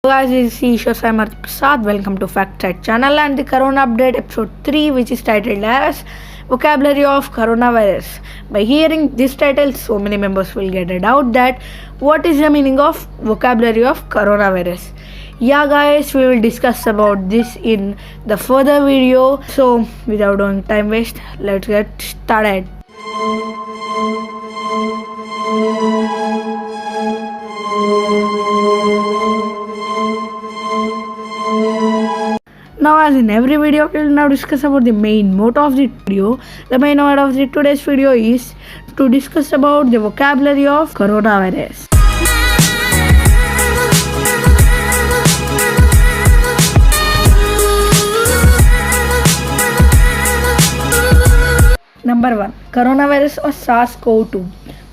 Guys, this is Isha Samar Prasad. Welcome to Fact Check channel and the Corona Update episode 3, which is titled as Vocabulary of Coronavirus. By hearing this title, so many members will get a doubt that what is the meaning of vocabulary of coronavirus. Yeah guys, we will discuss about this in the further video. So without doing time waste, let's get started. Now, as in every video, we will now discuss about the main motto of the video. The main word of the today's video is to discuss about the vocabulary of coronavirus. Number 1. Coronavirus or SARS-CoV-2.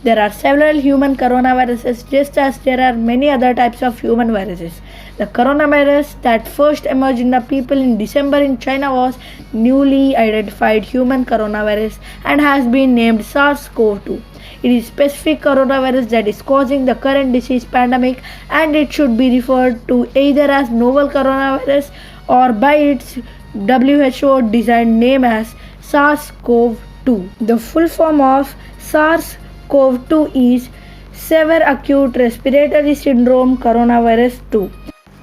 There are several human coronaviruses just as there are many other types of human viruses. The coronavirus that first emerged in the people in December in China was newly identified human coronavirus and has been named SARS-CoV-2. It is specific coronavirus that is causing the current disease pandemic, and it should be referred to either as novel coronavirus or by its WHO designed name as SARS-CoV-2. The full form of SARS-CoV-2 is Severe Acute Respiratory Syndrome Coronavirus 2.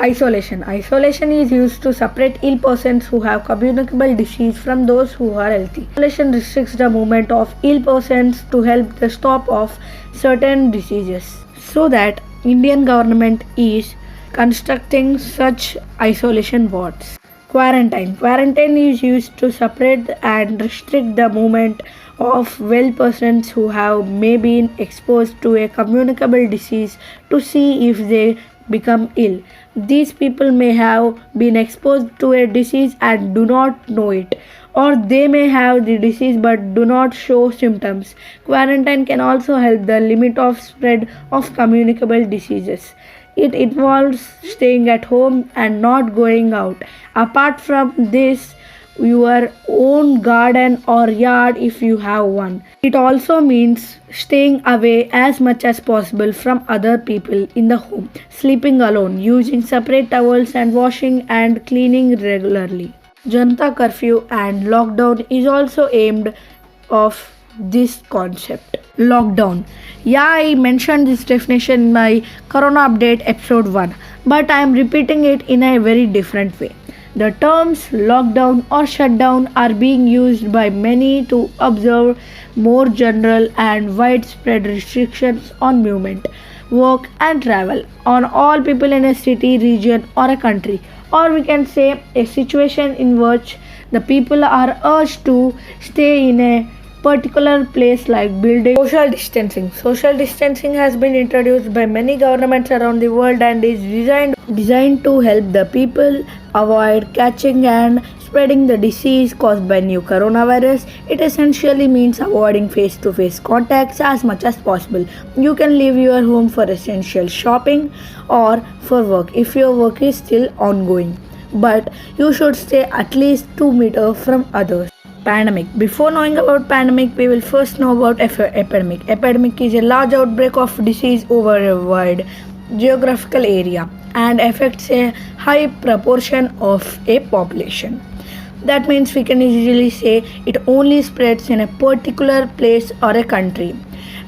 Isolation. Isolation is used to separate ill persons who have communicable disease from those who are healthy. Isolation restricts the movement of ill persons to help the stop of certain diseases. So that Indian government is constructing such isolation wards. Quarantine. Quarantine is used to separate and restrict the movement of well persons who have may been exposed to a communicable disease to see if they become ill. These people may have been exposed to a disease and do not know it, or they may have the disease but do not show symptoms. Quarantine can also help the limit of spread of communicable diseases. It involves staying at home and not going out. Apart from this, your own garden or yard if you have one. It also means staying away as much as possible from other people in the home, sleeping alone, using separate towels and washing and cleaning regularly. Janata curfew and lockdown is also aimed of this concept. Lockdown. Yeah, I mentioned this definition in my Corona Update episode 1, but I am repeating it in a very different way. The terms lockdown or shutdown are being used by many to observe more general and widespread restrictions on movement, work and travel on all people in a city, region or a country, or we can say a situation in which the people are urged to stay in a particular place like building. Social distancing. Social distancing has been introduced by many governments around the world and is designed to help the people avoid catching and spreading the disease caused by new coronavirus. It essentially means avoiding face-to-face contacts as much as possible. You can leave your home for essential shopping or for work if your work is still ongoing, but you should stay at least 2 meters from others. Pandemic. Before knowing about pandemic, we will first know about epidemic. Epidemic is a large outbreak of disease over a wide geographical area and affects a high proportion of a population. That means we can easily say it only spreads in a particular place or a country.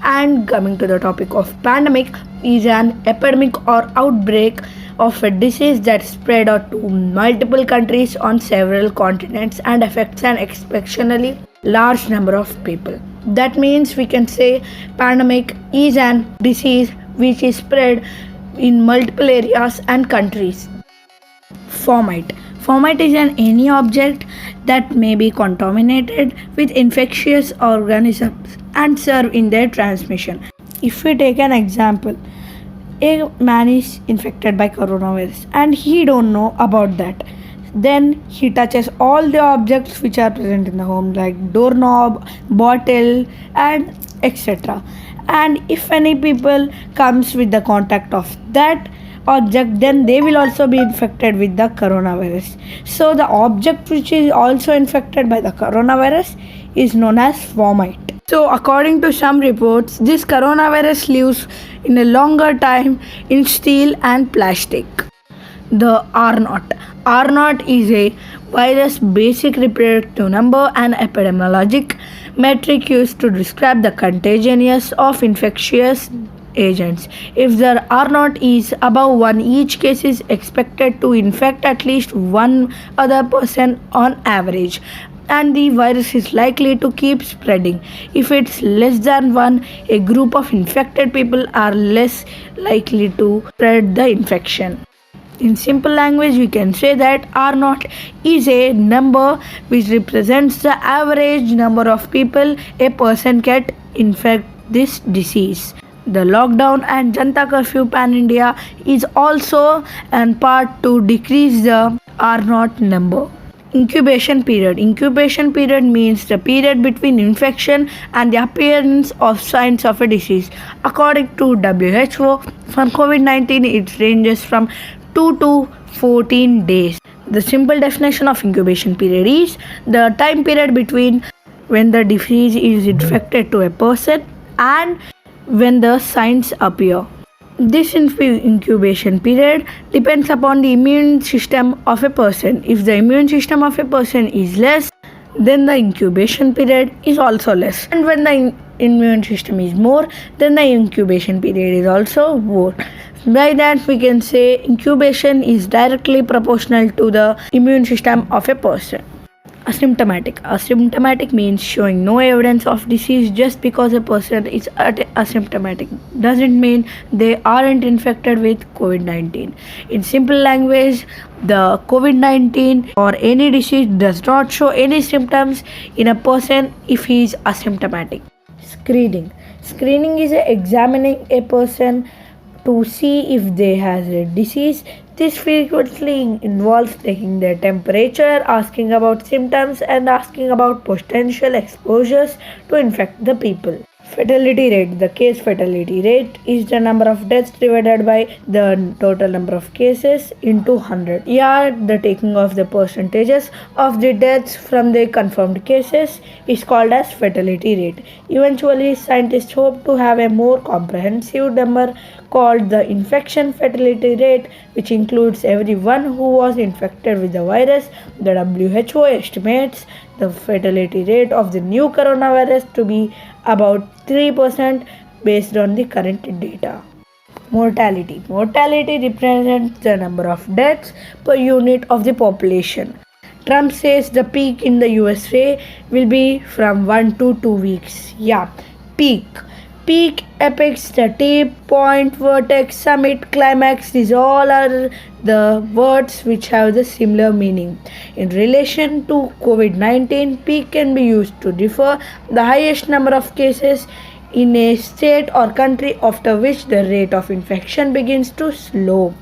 And coming to the topic of pandemic, is an epidemic or outbreak of a disease that spread out to multiple countries on several continents and affects an exceptionally large number of people. That means we can say pandemic is an disease which is spread in multiple areas and countries. Fomite. Fomite is any object that may be contaminated with infectious organisms and serve in their transmission. If we take an example, a man is infected by coronavirus and he don't know about that. Then he touches all the objects which are present in the home like doorknob, bottle and etc. And if any people comes with the contact of that object, then they will also be infected with the coronavirus. So the object which is also infected by the coronavirus is known as fomite. So according to some reports, this coronavirus lives in a longer time in steel and plastic. The R naught. R naught is a virus basic reproductive number and epidemiologic metric used to describe the contagiousness of infectious agents. If the R naught is above 1, each case is expected to infect at least one other person on average, and the virus is likely to keep spreading. If it's less than 1, a group of infected people are less likely to spread the infection. In simple language, we can say that R naught is a number which represents the average number of people a person can infect this disease. The lockdown and Janta curfew pan India is also an part to decrease the R naught number. Incubation period. Incubation period means the period between infection and the appearance of signs of a disease. According to WHO, for COVID-19, it ranges from 2 to 14 days. The simple definition of incubation period is the time period between when the disease is infected to a person and when the signs appear. This incubation period depends upon the immune system of a person. If the immune system of a person is less, then the incubation period is also less. And when the immune system is more, then the incubation period is also more. By that, we can say incubation is directly proportional to the immune system of a person. Asymptomatic. Asymptomatic means showing no evidence of disease. Just because a person is asymptomatic doesn't mean they aren't infected with COVID-19. In simple language, the COVID-19 or any disease does not show any symptoms in a person if he is asymptomatic. Screening. Screening is examining a person to see if they has a disease. This frequently involves taking their temperature, asking about symptoms, and asking about potential exposures to infect the people. Fatality rate. The case fatality rate is the number of deaths divided by the total number of cases into 100. Here, the taking of the percentages of the deaths from the confirmed cases is called as fatality rate. Eventually, scientists hope to have a more comprehensive number called the infection fatality rate, which includes everyone who was infected with the virus. The WHO estimates the fatality rate of the new coronavirus to be about 3% based on the current data. Mortality. Mortality represents the number of deaths per unit of the population. Trump says the peak in the USA will be from 1 to 2 weeks. Yeah, peak. Peak, apex, the tip, point, vertex, summit, climax, these all are the words which have the similar meaning. In relation to COVID-19, peak can be used to refer the highest number of cases in a state or country, after which the rate of infection begins to slow.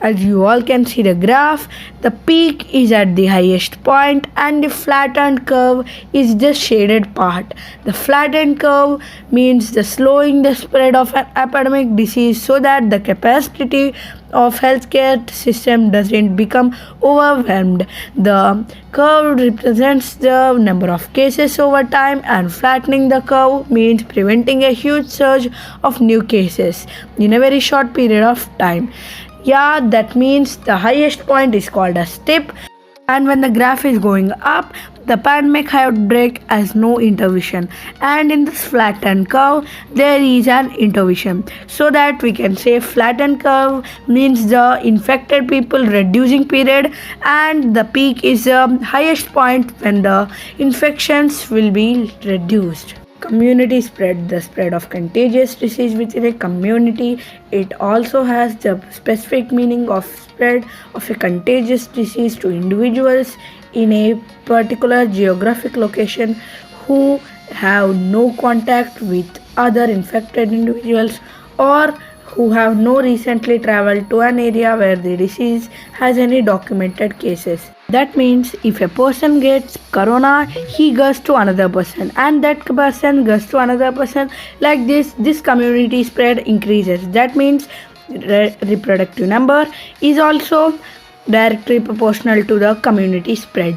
As you all can see the graph, the peak is at the highest point and the flattened curve is the shaded part. The flattened curve means the slowing the spread of an epidemic disease so that the capacity of healthcare system doesn't become overwhelmed. The curve represents the number of cases over time, and flattening the curve means preventing a huge surge of new cases in a very short period of time. Yeah, that means the highest point is called as tip, and when the graph is going up, the pandemic outbreak has no intervention, and in this flattened curve there is an intervention. So that we can say flattened curve means the infected people reducing period, and the peak is the highest point when the infections will be reduced. Community spread. The spread of contagious disease within a community. It also has the specific meaning of spread of a contagious disease to individuals in a particular geographic location who have no contact with other infected individuals or who have no recently traveled to an area where the disease has any documented cases. That means if a person gets corona, he goes to another person, and that person goes to another person. Like this community spread increases. That means reproductive number is also directly proportional to the community spread.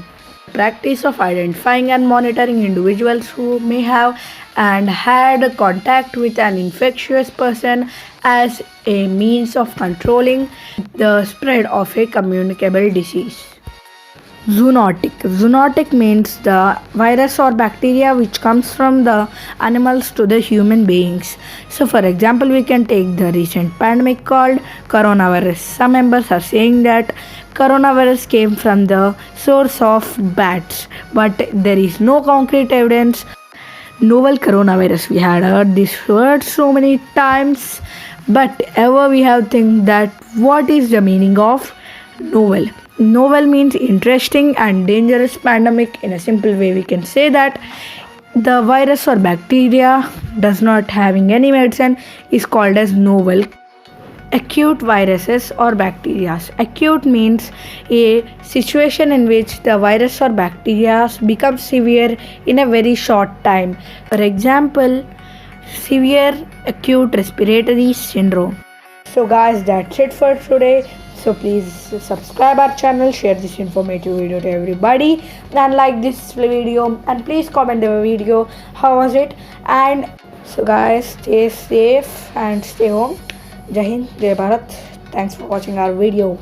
practice of identifying and monitoring individuals who may have and had contact with an infectious person as a means of controlling the spread of a communicable disease. Zoonotic. Zoonotic means the virus or bacteria which comes from the animals to the human beings. So, for example, we can take the recent pandemic called coronavirus. Some members are saying that coronavirus came from the source of bats, but there is no concrete evidence. Novel coronavirus. We had heard this word so many times, but ever we have think that what is the meaning of novel? Novel means interesting and dangerous pandemic. In a simple way, we can say that the virus or bacteria does not having any medicine is called as novel. Acute viruses or bacteria. Acute means a situation in which the virus or bacteria becomes severe in a very short time. For example, severe acute respiratory syndrome. So guys, that's it for today. So please subscribe our channel, share this informative video to everybody, and like this video, and please comment the video how was it. And so guys, stay safe and stay home. Jai Hind, Jai Bharat. Thanks for watching our video.